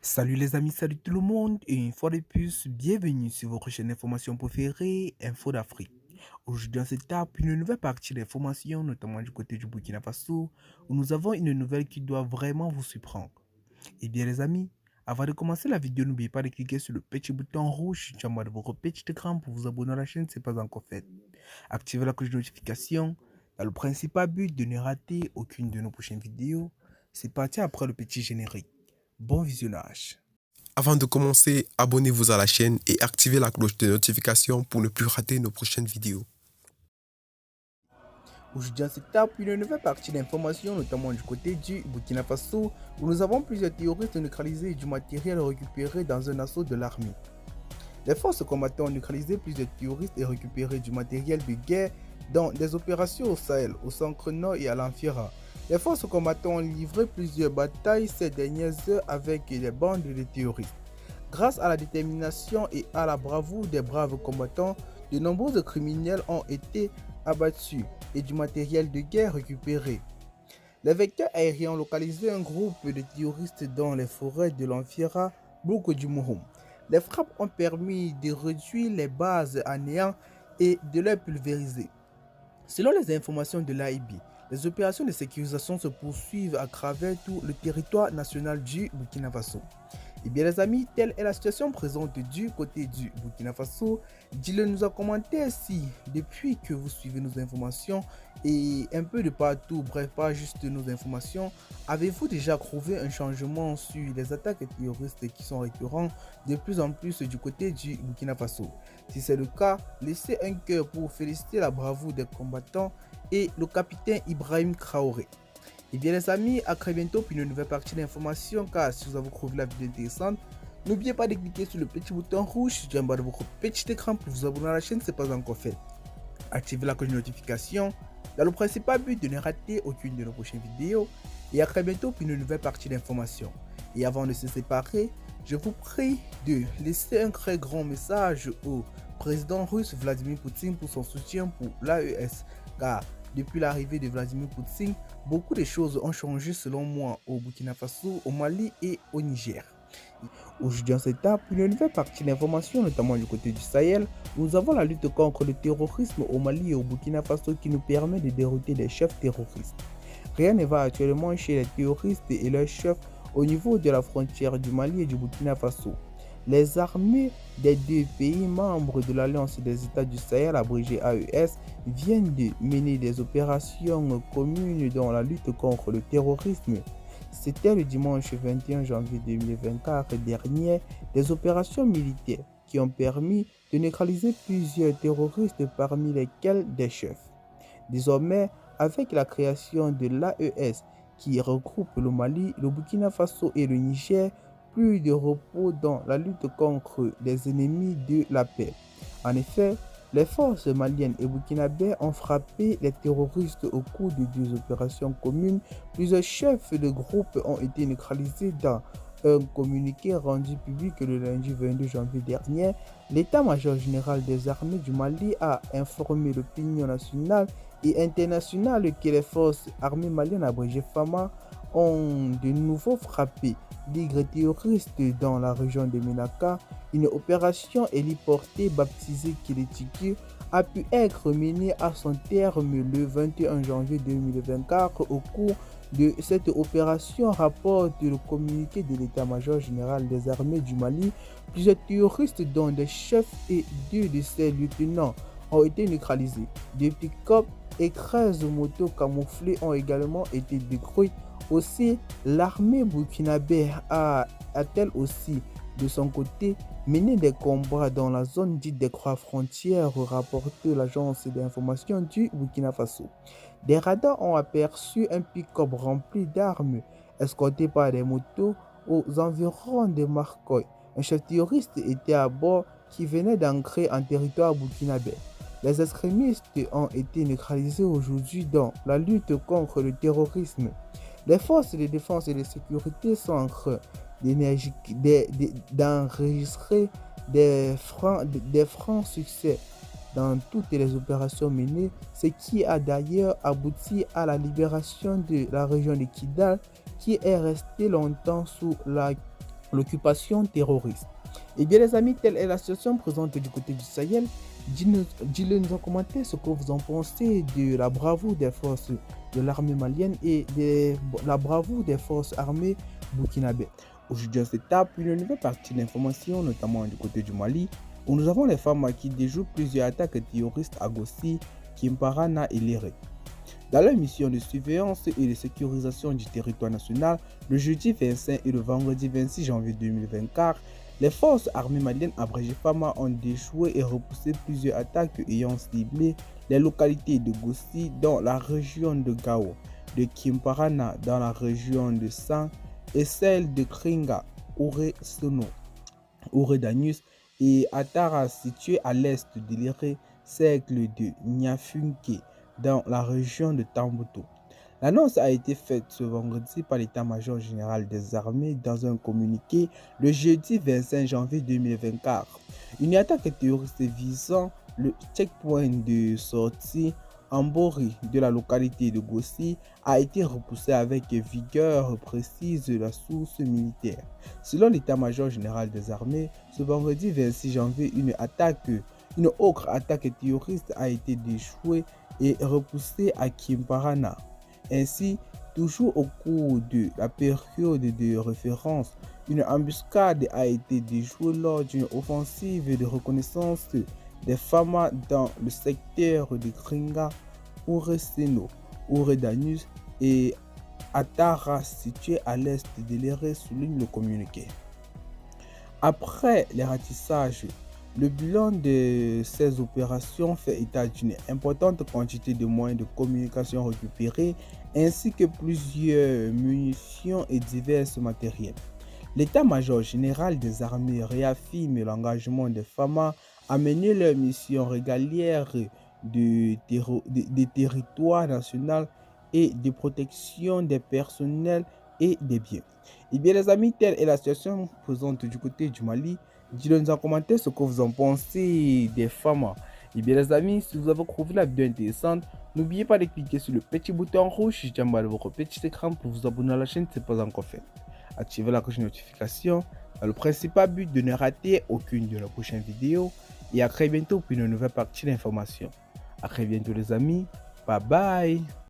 Salut les amis, salut tout le monde et une fois de plus, bienvenue sur votre chaîne d'information préférée, Info d'Afrique. Aujourd'hui dans cette étape, une nouvelle partie d'information, notamment du côté du Burkina Faso, où nous avons une nouvelle qui doit vraiment vous surprendre. Eh bien les amis, avant de commencer la vidéo, n'oubliez pas de cliquer sur le petit bouton rouge en bas de votre petit écran pour vous abonner à la chaîne si ce n'est pas encore fait. Activez la cloche de notification dans le principal but de ne rater aucune de nos prochaines vidéos. C'est parti après le petit générique. Bon visionnage. Avant de commencer, abonnez-vous à la chaîne et activez la cloche de notification pour ne plus rater nos prochaines vidéos. Aujourd'hui, dans cette étape, une nouvelle partie d'informations, notamment du côté du Burkina Faso, où nous avons plusieurs terroristes neutralisés et du matériel récupéré dans un assaut de l'armée. Les forces combattantes ont neutralisé plusieurs terroristes et récupéré du matériel de guerre dans des opérations au Sahel, au centre nord et à l'Amphira. Les forces combattantes ont livré plusieurs batailles ces dernières heures avec les bandes de terroristes. Grâce à la détermination et à la bravoure des braves combattants, de nombreux criminels ont été abattus et du matériel de guerre récupéré. Les vecteurs aériens ont localisé un groupe de terroristes dans les forêts de l'Amphira, Boko du Mouhoum. Les frappes ont permis de réduire les bases à néant et de les pulvériser. Selon les informations de l'AIB, les opérations de sécurisation se poursuivent à travers tout le territoire national du Burkina Faso. Et bien les amis, telle est la situation présente du côté du Burkina Faso. Dites-le nous en commentaire si depuis que vous suivez nos informations et un peu de partout, bref pas juste nos informations, avez-vous déjà trouvé un changement sur les attaques terroristes qui sont récurrentes de plus en plus du côté du Burkina Faso? Si c'est le cas, laissez un cœur pour féliciter la bravoure des combattants et le capitaine Ibrahim Traoré. Et bien les amis, à très bientôt pour une nouvelle partie d'informations, car si vous avez trouvé la vidéo intéressante, n'oubliez pas de cliquer sur le petit bouton rouge en bas de votre petit écran pour vous abonner à la chaîne si ce n'est pas encore fait. Activez la cloche de notification dans le principal but de ne rater aucune de nos prochaines vidéos. Et à très bientôt pour une nouvelle partie d'informations. Et avant de se séparer, je vous prie de laisser un très grand message au président russe Vladimir Poutine pour son soutien pour l'AES, car depuis l'arrivée de Vladimir Poutine, beaucoup de choses ont changé selon moi au Burkina Faso, au Mali et au Niger. Aujourd'hui, en cette étape, une nouvelle partie d'informations, notamment du côté du Sahel, nous avons la lutte contre le terrorisme au Mali et au Burkina Faso qui nous permet de dérouter des chefs terroristes. Rien ne va actuellement chez les terroristes et leurs chefs au niveau de la frontière du Mali et du Burkina Faso. Les armées des deux pays membres de l'Alliance des États du Sahel, abrégée AES, viennent de mener des opérations communes dans la lutte contre le terrorisme. C'était le dimanche 21 janvier 2024 dernier, des opérations militaires qui ont permis de neutraliser plusieurs terroristes parmi lesquels des chefs. Désormais, avec la création de l'AES qui regroupe le Mali, le Burkina Faso et le Niger, plus de repos dans la lutte contre les ennemis de la paix. En effet, les forces maliennes et burkinabées ont frappé les terroristes au cours de deux opérations communes. Plusieurs chefs de groupe ont été neutralisés dans un communiqué rendu public le lundi 22 janvier dernier. L'état-major général des armées du Mali a informé l'opinion nationale et internationale que les forces armées maliennes abrégées FAMA ont de nouveau frappé des terroristes dans la région de Menaka. Une opération héliportée baptisée Kiletiki a pu être menée à son terme le 21 janvier 2024. Au cours de cette opération, rapporte le communiqué de l'état-major général des armées du Mali, plusieurs terroristes dont des chefs et deux de ses lieutenants ont été neutralisés. Des pick-up et 13 motos camouflées ont également été détruites. Aussi, l'armée burkinabé a-t-elle aussi, de son côté, mené des combats dans la zone dite des croix frontières, rapporté l'agence d'information du Burkina Faso. Des radars ont aperçu un pick-up rempli d'armes, escorté par des motos aux environs de Marcoy. Un chef terroriste était à bord qui venait d'ancrer en territoire burkinabé. Les extrémistes ont été neutralisés aujourd'hui dans la lutte contre le terrorisme. Les forces de défense et de sécurité sont en train d'enregistrer des francs succès dans toutes les opérations menées, ce qui a d'ailleurs abouti à la libération de la région de Kidal qui est restée longtemps sous la l'occupation terroriste. Et bien les amis, telle est la situation présente du côté du Sahel. Dis-le nous en commentaire ce que vous en pensez de la bravoure des forces de l'armée malienne et de la bravoure des forces armées burkinabè. Aujourd'hui, on se tape une nouvelle partie d'informations, notamment du côté du Mali, où nous avons les femmes qui déjouent plusieurs attaques terroristes à Gossi, Kimparana et Léré. Dans leur mission de surveillance et de sécurisation du territoire national, le jeudi 25 et le vendredi 26 janvier 2024, les forces armées maliennes abrégées FAMA ont déjoué et repoussé plusieurs attaques ayant ciblé les localités de Gossi dans la région de Gao, de Kimparana dans la région de San et celle de Kringa, Ouré-Sono, Ouré-Danus et Atara située à l'est de l'Iré, cercle de Nyafunke dans la région de Tambuto. L'annonce a été faite ce vendredi par l'état-major général des armées dans un communiqué le jeudi 25 janvier 2024. Une attaque terroriste visant le checkpoint de sortie Ambori de la localité de Gossi a été repoussée avec vigueur, précise la source militaire. Selon l'état-major général des armées, ce vendredi 26 janvier, une autre attaque terroriste a été déjouée et repoussée à Kimparana. Ainsi, toujours au cours de la période de référence, une embuscade a été déjouée lors d'une offensive de reconnaissance des FAMA dans le secteur de Kringa, Ouré-Seno, Ouré-Danus et Atara situé à l'est de l'Iré, souligne le communiqué. Après les ratissages, le bilan de ces opérations fait état d'une importante quantité de moyens de communication récupérés ainsi que plusieurs munitions et divers matériels. L'état-major général des armées réaffirme l'engagement des FAMA à mener leur mission régalière des territoires nationaux et de protection des personnels et des biens. Et bien les amis, telle est la situation présente du côté du Mali. Dites-le nous en commentaire ce que vous en pensez des FAMA. Et bien les amis, si vous avez trouvé la vidéo intéressante, n'oubliez pas de cliquer sur le petit bouton rouge juste en bas de votre petit écran pour vous abonner à la chaîne si ce n'est pas encore fait. Activez la cloche de notification dans le principal but de ne rater aucune de nos prochaines vidéos. Et à très bientôt pour une nouvelle partie d'information. À très bientôt les amis. Bye bye.